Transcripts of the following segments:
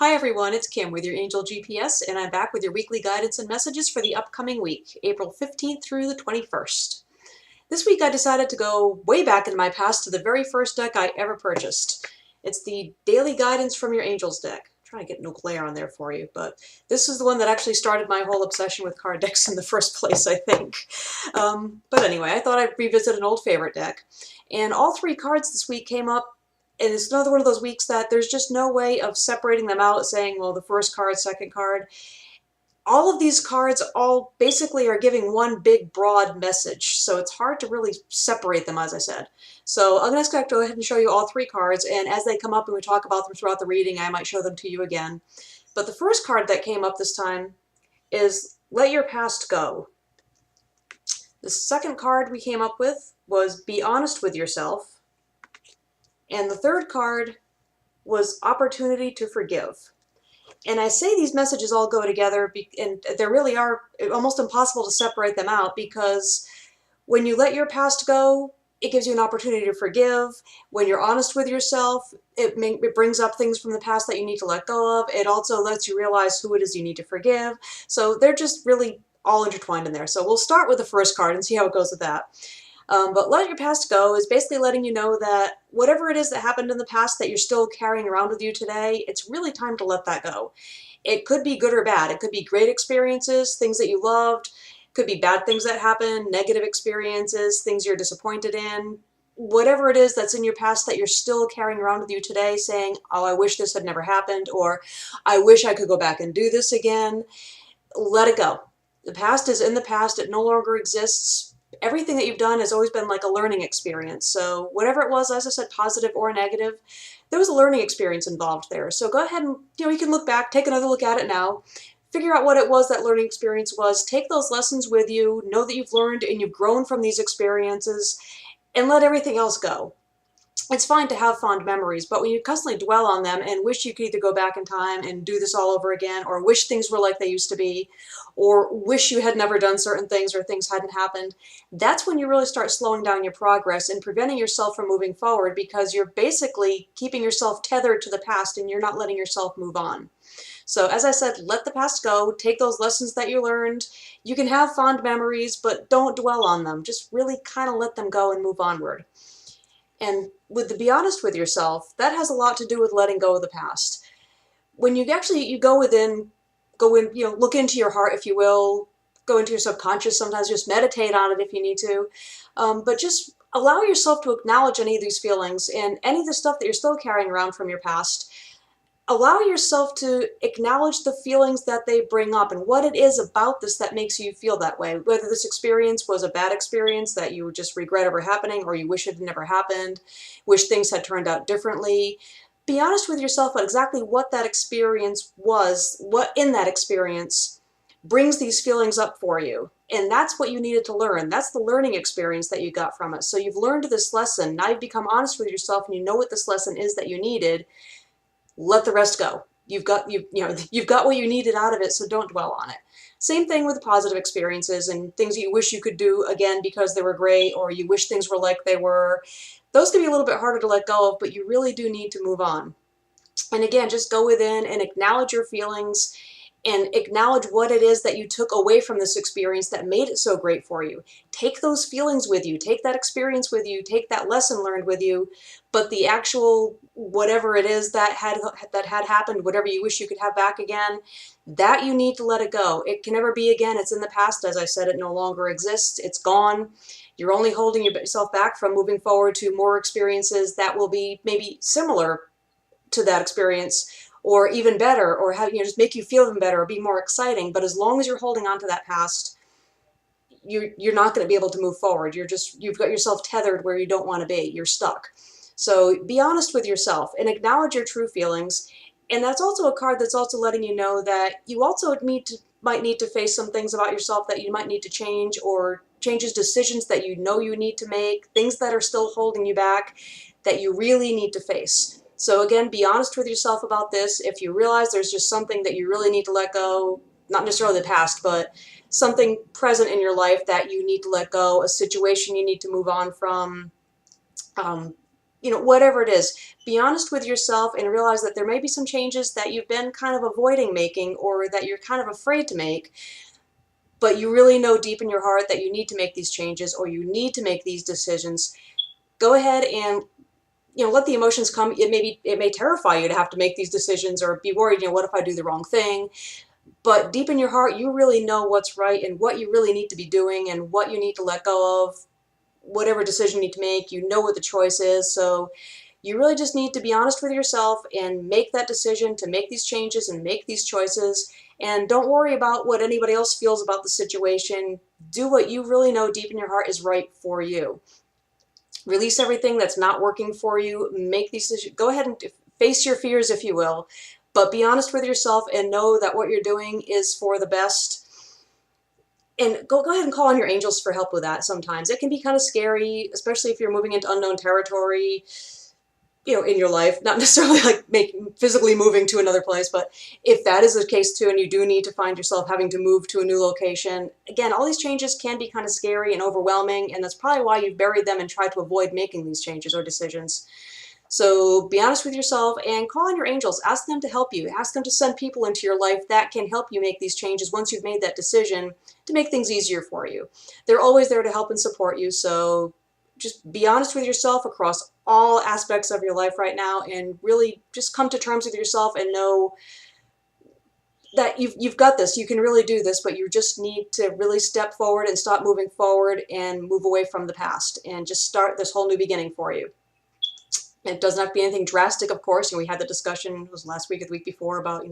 Hi everyone, it's Kim with your Angel GPS, and I'm back with your weekly guidance and messages for the upcoming week, April 15th through the 21st. This week I decided to go way back in my past to the very first deck I ever purchased. It's the Daily Guidance from Your Angels deck. I'm trying to get no glare on there for you, but this is the one that actually started my whole obsession with card decks in the first place, I think. But anyway, I thought I'd revisit an old favorite deck. And all three cards this week came up, and it's another one of those weeks that there's just no way of separating them out, saying, well, the first card, second card. All of these cards all basically are giving one big broad message, so it's hard to really separate them, as I said. So I'm going to go ahead and show you all three cards, and as they come up and we talk about them throughout the reading, I might show them to you again. But the first card that came up this time is Let Your Past Go. The second card we came up with was Be Honest with Yourself. And the third card was Opportunity to Forgive. And I say these messages all go together, and they really are almost impossible to separate them out, because when you let your past go, it gives you an opportunity to forgive. When you're honest with yourself, it brings up things from the past that you need to let go of. It also lets you realize who it is you need to forgive. So they're just really all intertwined in there. So we'll start with the first card and see how it goes with that. But Let Your Past Go is basically letting you know that whatever it is that happened in the past that you're still carrying around with you today, it's really time to let that go. It could be good or bad. It could be great experiences, things that you loved. It could be bad things that happened, negative experiences, things you're disappointed in. Whatever it is that's in your past that you're still carrying around with you today, saying, oh, I wish this had never happened, or I wish I could go back and do this again. Let it go. The past is in the past. It no longer exists. Everything that you've done has always been like a learning experience. So whatever it was, as I said, positive or negative, there was a learning experience involved there. So go ahead and, you can look back, take another look at it now, figure out what it was that learning experience was, take those lessons with you, know that you've learned and you've grown from these experiences, and let everything else go. It's fine to have fond memories, but when you constantly dwell on them and wish you could either go back in time and do this all over again, or wish things were like they used to be, or wish you had never done certain things or things hadn't happened, that's when you really start slowing down your progress and preventing yourself from moving forward, because you're basically keeping yourself tethered to the past and you're not letting yourself move on. So as I said, let the past go, take those lessons that you learned. You can have fond memories, but don't dwell on them. Just really kind of let them go and move onward. And with the Be Honest with Yourself, that has a lot to do with letting go of the past. When you go in, look into your heart, if you will, go into your subconscious, sometimes just meditate on it if you need to, but just allow yourself to acknowledge any of these feelings and any of the stuff that you're still carrying around from your past. Allow yourself to acknowledge the feelings that they bring up and what it is about this that makes you feel that way. Whether this experience was a bad experience that you just regret ever happening, or you wish it had never happened, wish things had turned out differently. Be honest with yourself about exactly what that experience was, what in that experience brings these feelings up for you. And that's what you needed to learn. That's the learning experience that you got from it. So you've learned this lesson. Now you've become honest with yourself and you know what this lesson is that you needed. Let the rest go. You've got what you needed out of it, so don't dwell on it. Same thing with positive experiences and things you wish you could do again because they were great, or you wish things were like they were. Those can be a little bit harder to let go of, but you really do need to move on. And again, just go within and acknowledge your feelings and acknowledge what it is that you took away from this experience that made it so great for you. Take those feelings with you, take that experience with you, take that lesson learned with you, but the actual whatever it is that had happened, whatever you wish you could have back again, that you need to let it go. It can never be again. It's in the past. As I said, it no longer exists. It's gone. You're only holding yourself back from moving forward to more experiences that will be maybe similar to that experience, or even better, or just make you feel even better, or be more exciting. But as long as you're holding on to that past, you're not going to be able to move forward. You've got yourself tethered where you don't want to be. You're stuck. So be honest with yourself and acknowledge your true feelings. And that's also a card that's also letting you know that you also might need to face some things about yourself that you might need to change, or changes, decisions that you know you need to make, things that are still holding you back that you really need to face. So again, be honest with yourself about this. If you realize there's just something that you really need to let go, not necessarily the past, but something present in your life that you need to let go, a situation you need to move on from, whatever it is, be honest with yourself and realize that there may be some changes that you've been kind of avoiding making or that you're kind of afraid to make, but you really know deep in your heart that you need to make these changes or you need to make these decisions. Go ahead and let the emotions come. It may terrify you to have to make these decisions or be worried, what if I do the wrong thing? But deep in your heart, you really know what's right and what you really need to be doing and what you need to let go of. Whatever decision you need to make, you know what the choice is. So you really just need to be honest with yourself and make that decision to make these changes and make these choices. And don't worry about what anybody else feels about the situation. Do what you really know deep in your heart is right for you. Release everything that's not working for you. Make these decisions. Go ahead and face your fears, if you will, but be honest with yourself and know that what you're doing is for the best. And go ahead and call on your angels for help with that. Sometimes it can be kind of scary, especially if you're moving into unknown territory, in your life, not necessarily like physically moving to another place, but if that is the case too, and you do need to find yourself having to move to a new location, again, all these changes can be kind of scary and overwhelming, and that's probably why you've buried them and tried to avoid making these changes or decisions. So be honest with yourself and call on your angels. Ask them to help you. Ask them to send people into your life that can help you make these changes once you've made that decision to make things easier for you. They're always there to help and support you, so just be honest with yourself across all aspects of your life right now and really just come to terms with yourself and know that you've got this. You can really do this, but you just need to really step forward and stop moving forward and move away from the past and just start this whole new beginning for you. It doesn't have to be anything drastic, of course. We had the discussion, it was last week or the week before, about,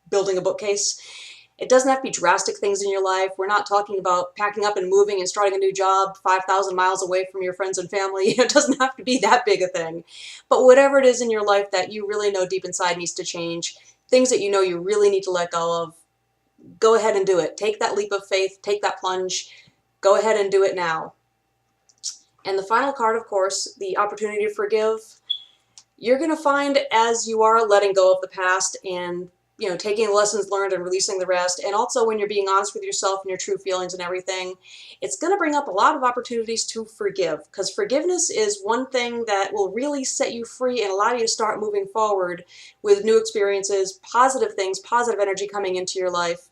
building a bookcase. It doesn't have to be drastic things in your life. We're not talking about packing up and moving and starting a new job 5,000 miles away from your friends and family. It doesn't have to be that big a thing. But whatever it is in your life that you really know deep inside needs to change, things that you know you really need to let go of, go ahead and do it. Take that leap of faith. Take that plunge. Go ahead and do it now. And the final card, of course, the opportunity to forgive. You're going to find as you are letting go of the past and taking the lessons learned and releasing the rest, and also when you're being honest with yourself and your true feelings and everything, it's going to bring up a lot of opportunities to forgive, because forgiveness is one thing that will really set you free and allow you to start moving forward with new experiences, positive things, positive energy coming into your life.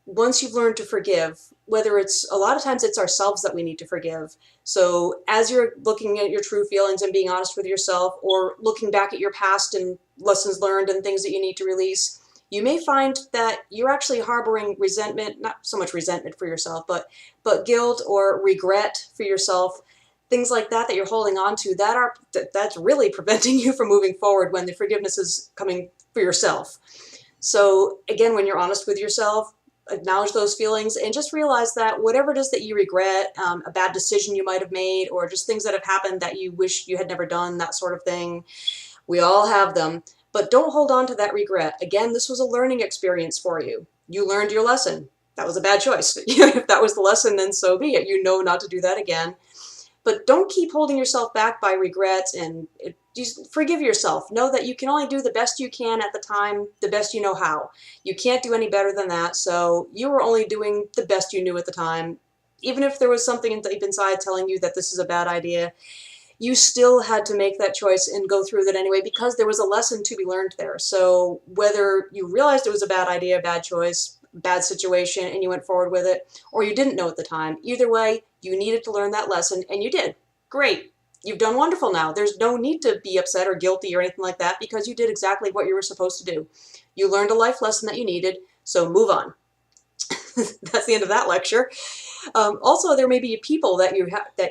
Once you've learned to forgive, whether a lot of times it's ourselves that we need to forgive. So as you're looking at your true feelings and being honest with yourself, or looking back at your past and lessons learned and things that you need to release, you may find that you're actually harboring resentment, not so much resentment for yourself, but guilt or regret for yourself, things like that you're holding on to, that's really preventing you from moving forward when the forgiveness is coming for yourself. So again, when you're honest with yourself, acknowledge those feelings and just realize that whatever it is that you regret, a bad decision you might have made, or just things that have happened that you wish you had never done, that sort of thing, we all have them. But don't hold on to that regret. Again, this was a learning experience for you. You learned your lesson. That was a bad choice. If that was the lesson, then so be it. You know not to do that again. But don't keep holding yourself back by regrets, and just forgive yourself. Know that you can only do the best you can at the time, the best you know how. You can't do any better than that, so you were only doing the best you knew at the time. Even if there was something deep inside telling you that this is a bad idea, you still had to make that choice and go through that anyway, because there was a lesson to be learned there. So whether you realized it was a bad idea, bad choice, bad situation, and you went forward with it, or you didn't know at the time, either way, you needed to learn that lesson, and you did. Great. You've done wonderful now. There's no need to be upset or guilty or anything like that, because you did exactly what you were supposed to do. You learned a life lesson that you needed, so move on. That's the end of that lecture. Also, there may be people that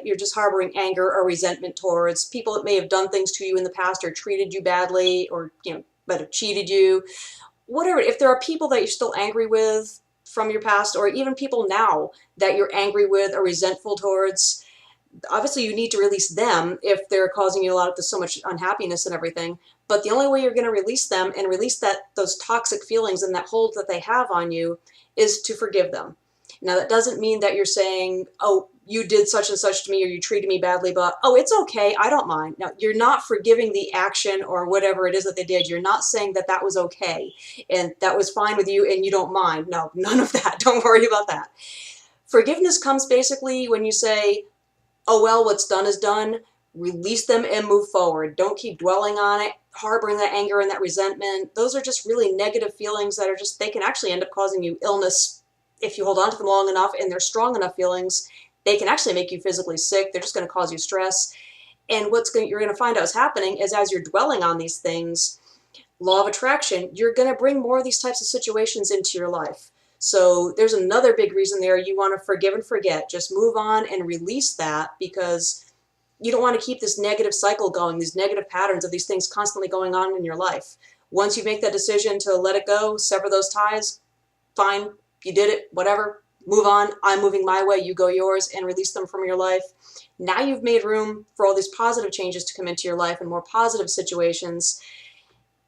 you're just harboring anger or resentment towards, people that may have done things to you in the past or treated you badly, or might have cheated you. Whatever. If there are people that you're still angry with from your past, or even people now that you're angry with or resentful towards, obviously you need to release them if they're causing you so much unhappiness and everything. But the only way you're going to release them and release those toxic feelings and that hold that they have on you is to forgive them. Now, that doesn't mean that you're saying, oh, you did such and such to me, or you treated me badly, but, oh, it's okay, I don't mind. No, you're not forgiving the action or whatever it is that they did. You're not saying that that was okay and that was fine with you and you don't mind. No, none of that. Don't worry about that. Forgiveness comes basically when you say, oh, well, what's done is done, release them and move forward. Don't keep dwelling on it, harboring that anger and that resentment. Those are just really negative feelings that are just, they can actually end up causing you illness if you hold on to them long enough, and they're strong enough feelings. They can actually make you physically sick. They're just going to cause you stress. And you're going to find out what's happening is, as you're dwelling on these things, law of attraction, you're going to bring more of these types of situations into your life. So there's another big reason there. You want to forgive and forget. Just move on and release that, because you don't want to keep this negative cycle going, these negative patterns of these things constantly going on in your life. Once you make that decision to let it go, sever those ties, fine, you did it, whatever, move on. I'm moving my way, you go yours, and release them from your life. Now you've made room for all these positive changes to come into your life and more positive situations.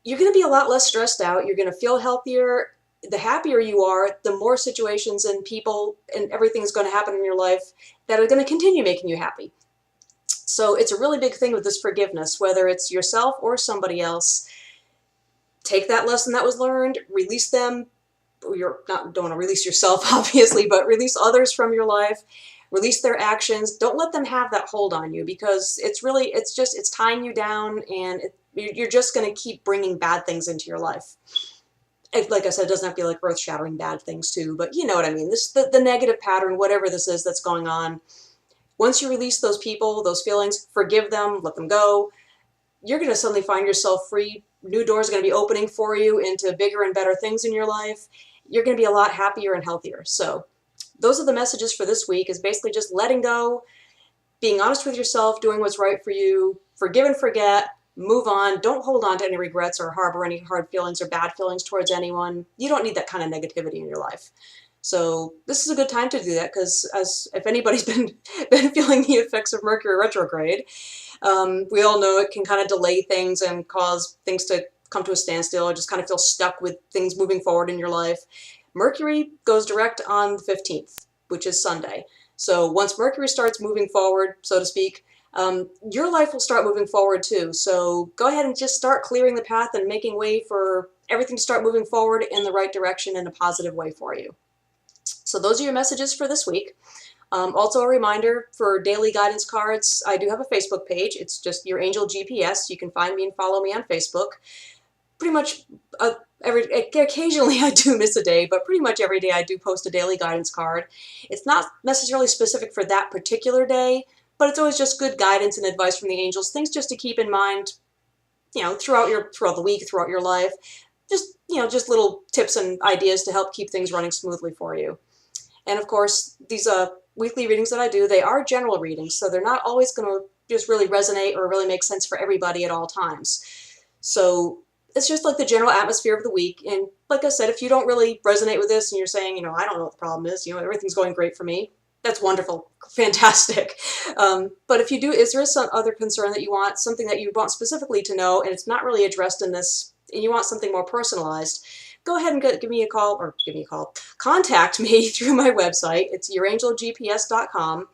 You're going to be a lot less stressed out. You're going to feel healthier. The happier you are, the more situations and people and everything is going to happen in your life that are going to continue making you happy. So it's a really big thing with this forgiveness, whether it's yourself or somebody else. Take that lesson that was learned, release them. Don't want to release yourself, obviously, but release others from your life, release their actions. Don't let them have that hold on you, because it's tying you down, and you're just going to keep bringing bad things into your life. Like I said, it doesn't have to be like earth-shattering bad things too, but you know what I mean. The negative pattern, whatever this is that's going on. Once you release those people, those feelings, forgive them, let them go, you're going to suddenly find yourself free. New doors are going to be opening for you into bigger and better things in your life. You're going to be a lot happier and healthier. So those are the messages for this week, is basically just letting go, being honest with yourself, doing what's right for you, forgive and forget, move on. Don't hold on to any regrets or harbor any hard feelings or bad feelings towards anyone. You don't need that kind of negativity in your life. So this is a good time to do that, because if anybody's been feeling the effects of Mercury retrograde, we all know it can kind of delay things and cause things to come to a standstill, or just kind of feel stuck with things moving forward in your life. Mercury goes direct on the 15th, which is Sunday. So once Mercury starts moving forward, so to speak, your life will start moving forward too. So go ahead and just start clearing the path and making way for everything to start moving forward in the right direction in a positive way for you. So those are your messages for this week. Also a reminder, for daily guidance cards, I do have a Facebook page. It's just Your Angel GPS. You can find me and follow me on Facebook. Pretty much occasionally I do miss a day, but pretty much every day I do post a daily guidance card. It's not necessarily specific for that particular day, but it's always just good guidance and advice from the angels, things just to keep in mind, throughout the week, throughout your life. Just little tips and ideas to help keep things running smoothly for you. And of course, these weekly readings that I do, they are general readings, so they're not always going to just really resonate or really make sense for everybody at all times. So it's just like the general atmosphere of the week. And like I said, if you don't really resonate with this and you're saying, I don't know what the problem is, everything's going great for me, that's wonderful, fantastic. But if you do, is there some other concern that you want, something that you want specifically to know, and it's not really addressed in this, and you want something more personalized, go ahead and give me a call, contact me through my website. It's yourangelgps.com.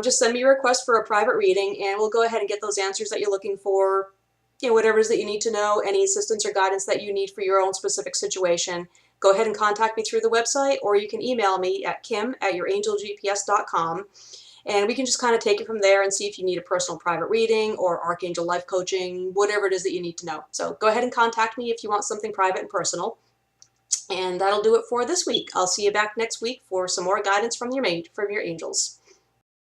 Just send me a request for a private reading, and we'll go ahead and get those answers that you're looking for, whatever it is that you need to know, any assistance or guidance that you need for your own specific situation. Go ahead and contact me through the website, or you can email me at kim@yourangelgps.com. And we can just kind of take it from there and see if you need a personal private reading or Archangel life coaching, whatever it is that you need to know. So go ahead and contact me if you want something private and personal. And that'll do it for this week. I'll see you back next week for some more guidance from your angels.